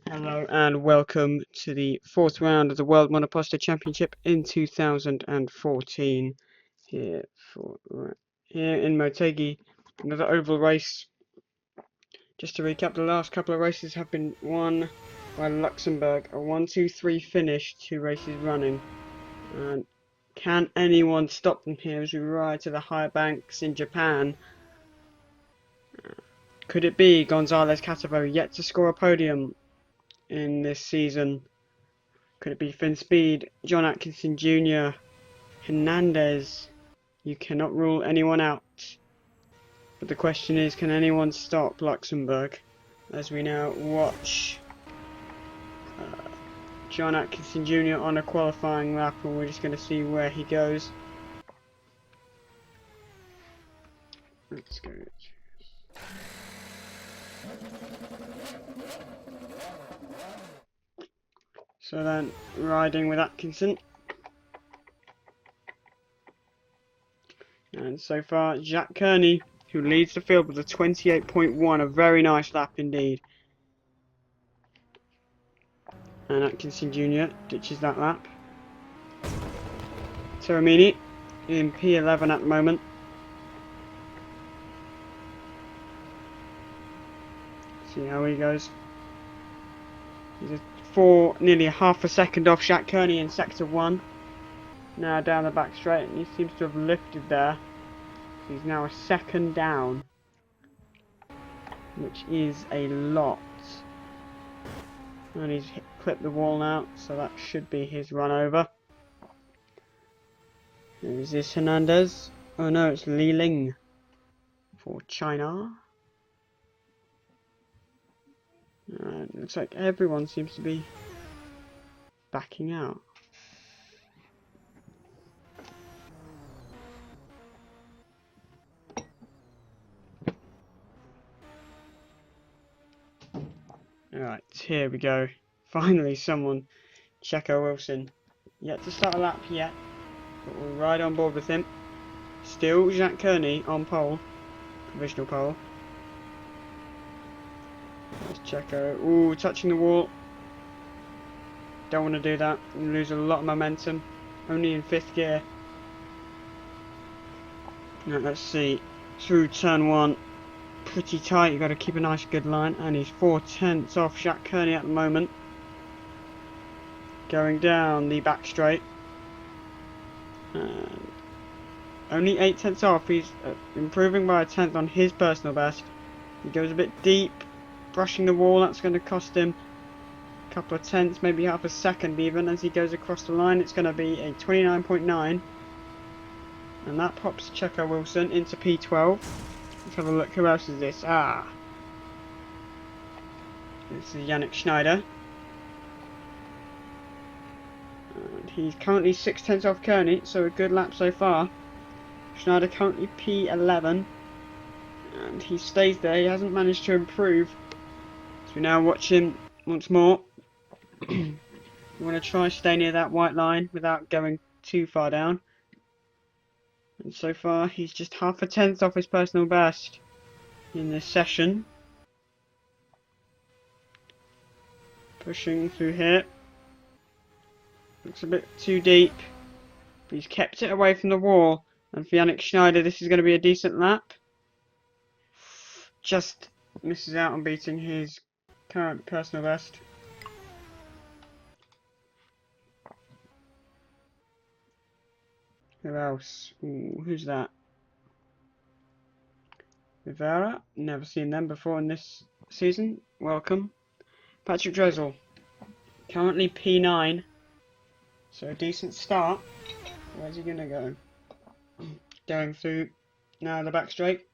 Hello and welcome to the fourth round of the World Monoposto Championship in 2014 here in Motegi. Another oval race. Just to recap, the last couple of races have been won by Luxembourg. A 1-2-3 finish, 2 races running. And can anyone stop them here as we ride to the high banks in Japan? Could it be Gonzalez Catavo yet to score a podium in this season? Could it be Finn Speed, John Atkinson Jr., Hernandez? You cannot rule anyone out. But the question is, can anyone stop Luxembourg? As we now watch John Atkinson Jr. on a qualifying lap, and we're just going to see where he goes. Let's go. So then, riding with Atkinson. And so far, Jack Kearney, who leads the field with a 28.1, a very nice lap indeed. And Atkinson Jr. ditches that lap. Teramini in P11 at the moment. See how he goes. He's nearly half a second off Jack Kearney in sector 1. Now down the back straight, and he seems to have lifted there. He's now a second down, which is a lot. And he's clipped the wall now, so that should be his run over. Is this Hernandez? Oh no, it's Li Ling for China. Looks like everyone seems to be backing out. Alright, here we go. Finally someone, Checo Wilson. Yet to start a lap yet, but we'll ride on board with him. Still Jack Kearney on pole, provisional pole. There's Checo. Ooh, touching the wall. Don't want to do that. You lose a lot of momentum. Only in 5th gear. Now let's see. Through turn 1. Pretty tight. You've got to keep a nice good line. And he's 4/10 off Jack Kearney at the moment. Going down the back straight. And only 8/10 off. He's improving by a 1/10 on his personal best. He goes a bit deep. Brushing the wall, that's going to cost him a couple of tenths, maybe half a second even, as he goes across the line. It's going to be a 29.9, and that pops Checo Wilson into P12. Let's have a look. Who else is this? This is Yannick Schneider, and he's currently 6/10 off Kearney, so a good lap so far. Schneider currently P11, and he stays there. He hasn't managed to improve. We now watch him once more. We want to try stay near that white line without going too far down. And so far he's just half a tenth off his personal best in this session. Pushing through here. Looks a bit too deep. But he's kept it away from the wall. And for Yannick Schneider, this is going to be a decent lap. Just misses out on beating his current personal best. Who else? Ooh, who's that? Rivera? Never seen them before in this season. Welcome. Patrick Dressel. Currently P9. So a decent start. Where's he gonna go? Going through now the back straight.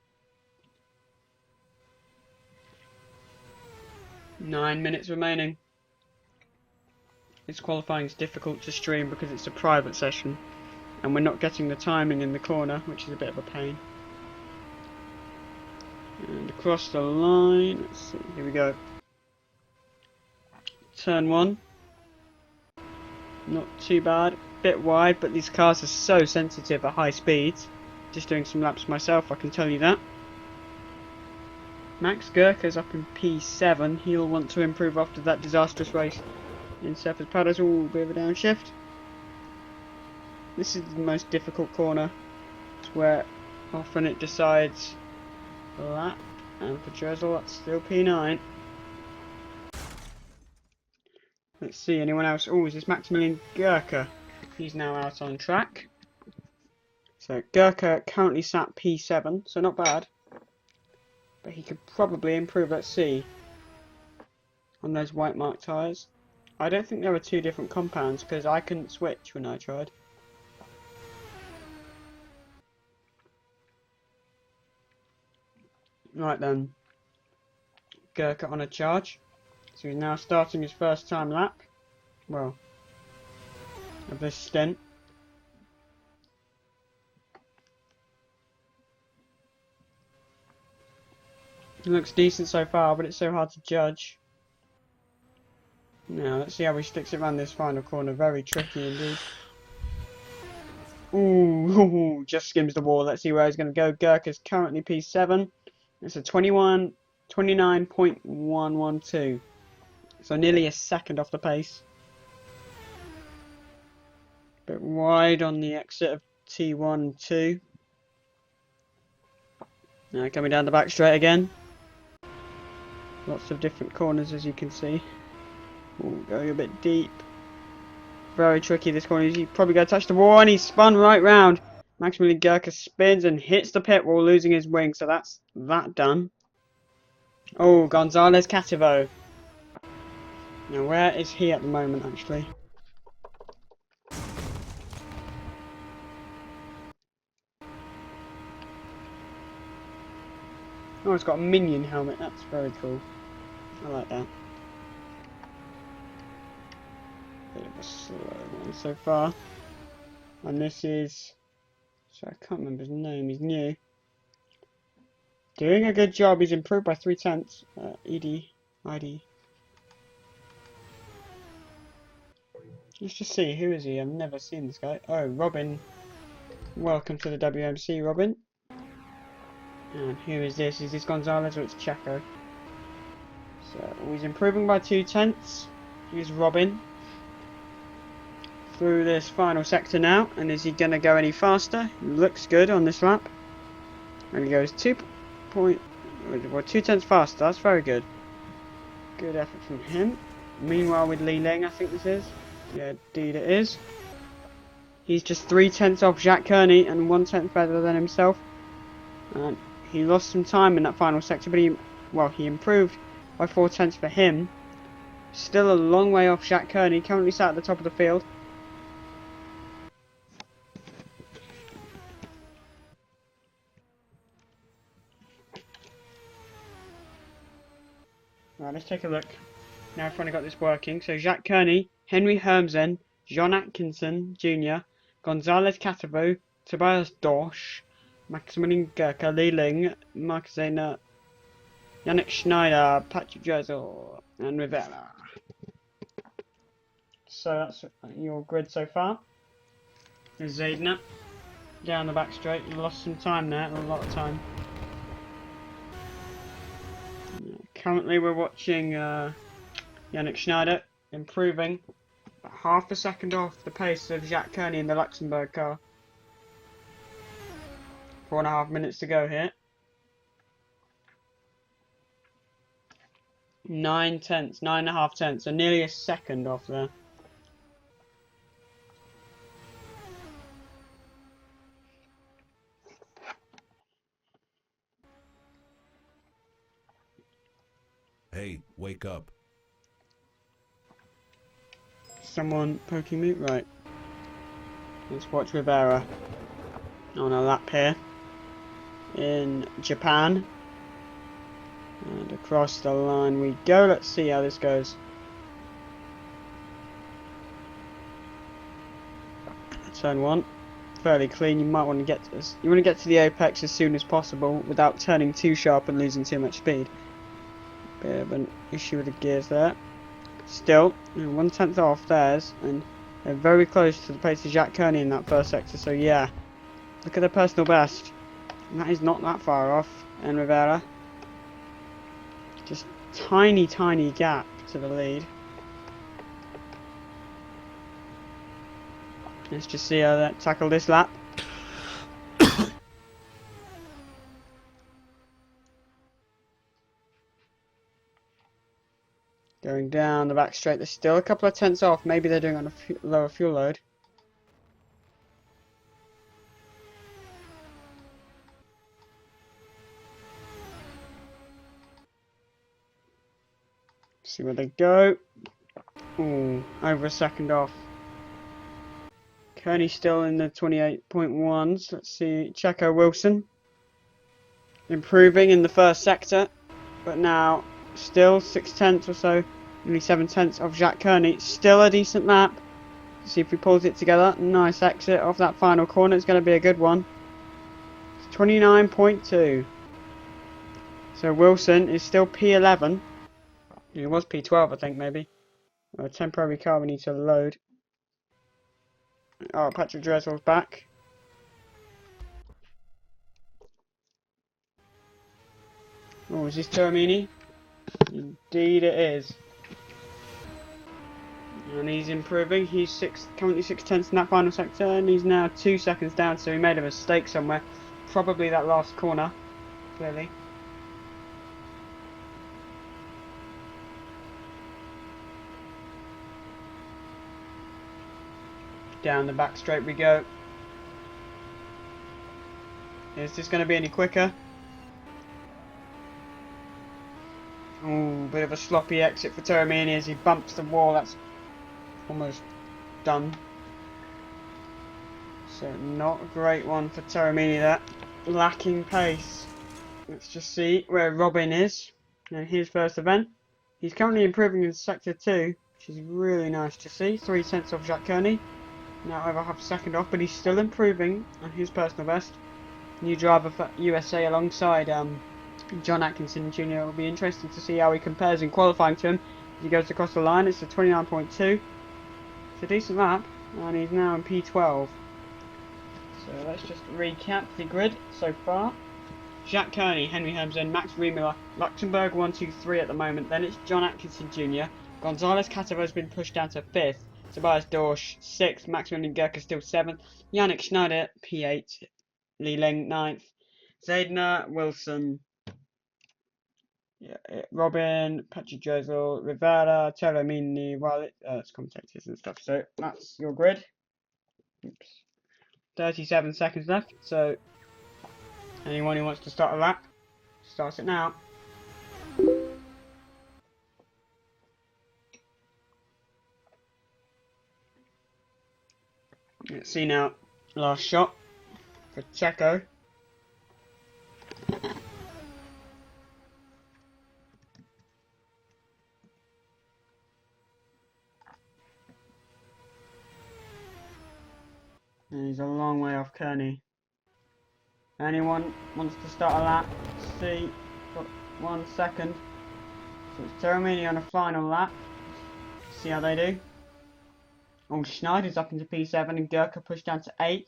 9 minutes remaining. This qualifying is difficult to stream because it's a private session and we're not getting the timing in the corner, which is a bit of a pain. And across the line, let's see, here we go. Turn 1. Not too bad, bit wide, but these cars are so sensitive at high speeds. Just doing some laps myself, I can tell you that. Max Gurkha's up in P7. He'll want to improve after that disastrous race in surface paddles. All bit of a downshift. This is the most difficult corner. It's where often it decides the lap. And for Drizzle, that's still P9. Let's see, anyone else? Oh, is this Maximilian Gurkha? He's now out on track. So Gurkha currently sat P7, so not bad. But he could probably improve. Let's see. On those white mark tyres. I don't think there were two different compounds because I couldn't switch when I tried. Right then. Gurkha on a charge. So he's now starting his first time lap. Well, of this stint. It looks decent so far, but it's so hard to judge. Now, let's see how he sticks it around this final corner. Very tricky indeed. Ooh, just skims the wall. Let's see where he's going to go. Gurkha's currently P7. It's a 29.112. So nearly a second off the pace. Bit wide on the exit of T1 2. Now coming down the back straight again. Lots of different corners as you can see. Ooh, going a bit deep. Very tricky this corner. He's probably going to touch the wall and he's spun right round. Maximilian Gurkha spins and hits the pit wall, losing his wing. So that's that done. Oh, Gonzalez Cativo. Now where is he at the moment actually? Oh, it's got a minion helmet. That's very cool. I like that. Bit of a slow one so far. And this is... So I can't remember his name. He's new. Doing a good job. He's improved by 3/10. ID. Let's just see. Who is he? I've never seen this guy. Oh, Robin. Welcome to the WMC, Robin. And who is this? Is this Gonzalez or it's Checo? So he's improving by 2/10. Here's Robin. Through this final sector now. And is he going to go any faster? Looks good on this lap. And he goes 2/10 faster. That's very good. Good effort from him. Meanwhile with Li Ling, I think this is. Yeah, indeed it is. He's just 3/10 off Jacques Kearney and 1/10 better than himself. And he lost some time in that final sector, but he improved by 4/10 for him. Still a long way off Jacques Kearney, currently sat at the top of the field. Right, let's take a look. Now I've finally got this working. So Jacques Kearney, Henry Hermsen, John Atkinson Jr., Gonzalez Cativo, Tobias Dorsch, Maximilian Gurkha, Li Ling, Mark Zehner, Yannick Schneider, Patrick Drizzle, and Rivera. So that's your grid so far. There's Zehner down the back straight. You lost some time there, a lot of time. Currently we're watching Yannick Schneider improving half a second off the pace of Jacques Kearney in the Luxembourg car. 4.5 minutes to go here. 9.5 tenths, so nearly a second off there. Hey, wake up. Someone poking me? Right. Let's watch Rivera on a lap here in Japan. And across the line we go. Let's see how this goes. Turn 1. Fairly clean. You might want to get to this. You want to get to the apex as soon as possible without turning too sharp and losing too much speed. Bit of an issue with the gears there. Still, 1/10 off theirs, and they're very close to the pace of Jacques Kearney in that first sector. So yeah, look at their personal best. And that is not that far off. And Rivera. Just tiny gap to the lead. Let's just see how that tackle this lap. Going down the back straight. There's still a couple of tenths off. Maybe they're doing on a lower fuel load. See where they go. Ooh, over a second off. Kearney's still in the 28.1s. Let's see. Checo Wilson. Improving in the first sector. But now still 6 tenths or so. Nearly 7 tenths of Jacques Kearney. Still a decent lap. Let's see if he pulls it together. Nice exit off that final corner. It's going to be a good one. It's 29.2. So Wilson is still P11. It was P12, I think, maybe. A temporary car we need to load. Oh, Patrick Dressel's back. Oh, is this Termini? Indeed it is. And he's improving. He's currently 6 tenths in that final sector, and he's now 2 seconds down, so he made a mistake somewhere. Probably that last corner, clearly. Down the back straight we go. Is this going to be any quicker? Oh, bit of a sloppy exit for Termini as he bumps the wall. That's almost done. So not a great one for Termini, that. Lacking pace. Let's just see where Robin is in his first event. He's currently improving in sector 2, which is really nice to see. 3 tenths off Jacques Kearney. Now over half a second off, but he's still improving on his personal best. New driver for USA alongside John Atkinson Jr. It will be interesting to see how he compares in qualifying to him as he goes across the line. It's a 29.2. It's a decent lap, and he's now in P12. So let's just recap the grid so far. Jacques Kearney, Henry Hermsen, Max Riemiller, Luxembourg 1, 2, 3 at the moment. Then it's John Atkinson Jr. Gonzalez Catavo has been pushed down to 5th. Tobias Dorsch 6th. Maximilian Gurka still 7th. Yannick Schneider P8. Li Ling 9th. Zaidner, Wilson, Robin, Patrick Dressel, Rivera, Terramini, well, it's commentators and stuff. So that's your grid. Oops. 37 seconds left. So anyone who wants to start a lap, starts it now. Let's see now. Last shot for Checo. And he's a long way off Kearney. Anyone wants to start a lap? See, got 1 second. So it's Terramini on a final lap. See how they do. Oh, Schneider's up into P7 and Gurka pushed down to 8th.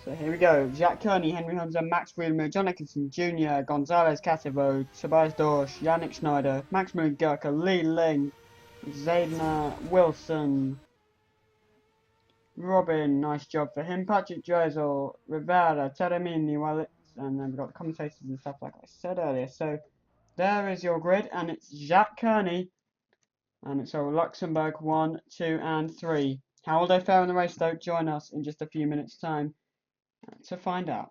So here we go. Jacques Kearney, Henry Hermsen, Max Riemiller, John Atkinson Jr., Gonzalez Catavo, Tobias Dorsch, Yannick Schneider, Maximilian Gurka, Li Ling, Zaidner, Wilson, Robin, nice job for him. Patrick Dressel, Rivera, Terramini, and then we've got the commentators and stuff like I said earlier. So there is your grid, and it's Jacques Kearney, and it's all Luxembourg 1, 2, and 3. How will they fare in the race though? Join us in just a few minutes' time to find out.